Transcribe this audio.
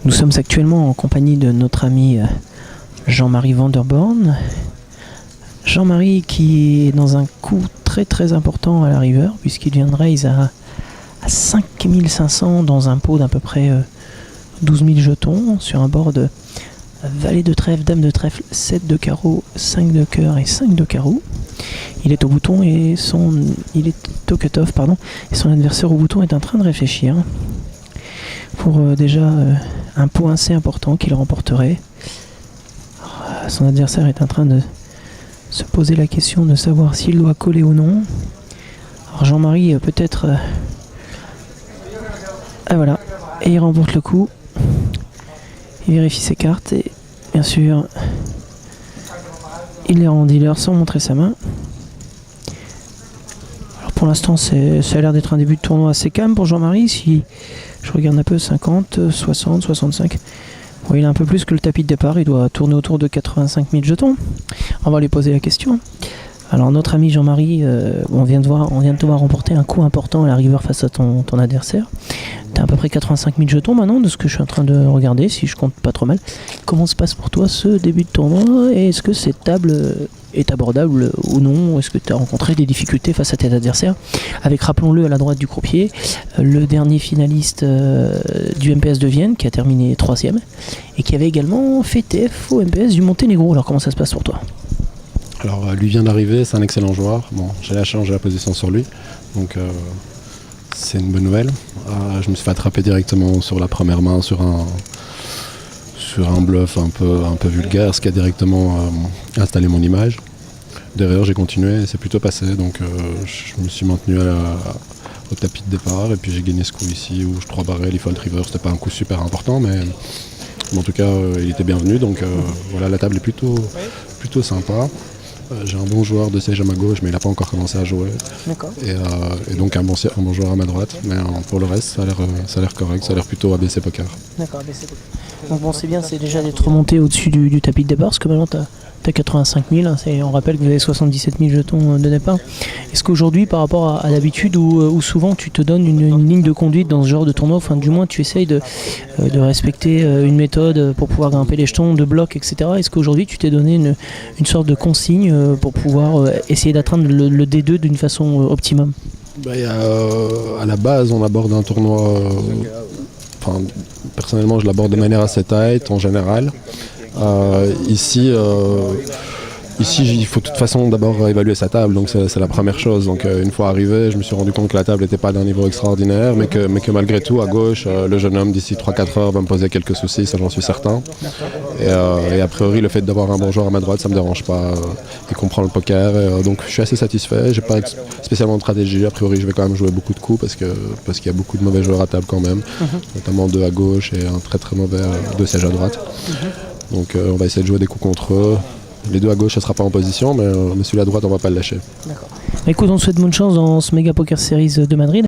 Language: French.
Nous sommes actuellement en compagnie de notre ami Jean-Marie Vanderborn. Jean-Marie qui est dans un coup très très important à la river, puisqu'il vient de raise à 5500 dans un pot d'à peu près 12 000 jetons sur un board valet de trèfle, dame de trèfle, 7 de carreau, 5 de cœur et 5 de carreau. Il est au bouton et il est au cut-off, pardon, et son adversaire au bouton est en train de réfléchir pour déjà un pot assez important qu'il remporterait. Alors, son adversaire est en train de se poser la question de savoir s'il doit coller ou non. Alors Jean-Marie peut-être ah voilà, et il remporte le coup. Il vérifie ses cartes et bien sûr il les rend dealer sans montrer sa main. Alors pour l'instant ça a l'air d'être un début de tournoi assez calme pour Jean-Marie. Si je regarde un peu, 50, 60, 65. Bon, il a un peu plus que le tapis de départ, il doit tourner autour de 85 000 jetons. On va lui poser la question. Alors notre ami Jean-Marie, on vient de te voir remporter un coup important à la river face à ton adversaire. Tu as à peu près 85 000 jetons maintenant, de ce que je suis en train de regarder, si je compte pas trop mal. Comment se passe pour toi ce début de tournoi, et est-ce que cette table est abordable ou non? Est-ce que tu as rencontré des difficultés face à tes adversaires? Avec, rappelons-le, à la droite du croupier, le dernier finaliste du MPS de Vienne, qui a terminé 3e, et qui avait également fait TF au MPS du Monténégro. Alors comment ça se passe pour toi? Alors lui vient d'arriver, c'est un excellent joueur. Bon, j'ai la chance, j'ai la position sur lui, donc c'est une bonne nouvelle. Je me suis fait attraper directement sur la première main sur un bluff un peu vulgaire, ce qui a directement installé mon image. Derrière j'ai continué et c'est plutôt passé, donc je me suis maintenu au tapis de départ et puis j'ai gagné ce coup ici où je 3 barrels, il fold river. C'était pas un coup super important, mais en tout cas il était bienvenu, donc voilà, la table est plutôt sympa. J'ai un bon joueur de siège à ma gauche, mais il n'a pas encore commencé à jouer. Et donc un bon joueur à ma droite. Mais pour le reste, ça a l'air correct, ça a l'air plutôt ABC Poker. D'accord, ABC Poker. Donc bon, c'est bien, c'est déjà d'être remonté au-dessus du tapis de départ, parce que maintenant tu as 85 000, on rappelle que vous avez 77 000 jetons de départ. Est-ce qu'aujourd'hui, par rapport à d'habitude, où souvent tu te donnes une ligne de conduite dans ce genre de tournoi, enfin du moins tu essayes de respecter une méthode pour pouvoir grimper les jetons, de bloc, etc. Est-ce qu'aujourd'hui tu t'es donné une sorte de consigne pour pouvoir essayer d'atteindre le D2 d'une façon optimum? À la base, on aborde un tournoi... personnellement, je l'aborde de manière assez tight en général. Ici, il faut de toute façon d'abord évaluer sa table, donc c'est la première chose. Donc une fois arrivé, je me suis rendu compte que la table n'était pas d'un niveau extraordinaire, mais que malgré tout, à gauche, le jeune homme d'ici 3-4 heures va me poser quelques soucis, ça j'en suis certain. Et a priori, le fait d'avoir un bon joueur à ma droite, ça me dérange pas. Il comprend le poker, donc je suis assez satisfait. J'ai pas spécialement de stratégie. A priori, je vais quand même jouer beaucoup de coups parce qu'il y a beaucoup de mauvais joueurs à table quand même, notamment 2 à gauche et un très très mauvais 2 sièges à droite. Donc on va essayer de jouer des coups contre eux. Les 2 à gauche, ça sera pas en position, mais celui à droite, on va pas le lâcher. D'accord. Écoute, on te souhaite bonne chance dans ce Mega Poker Series de Madrid.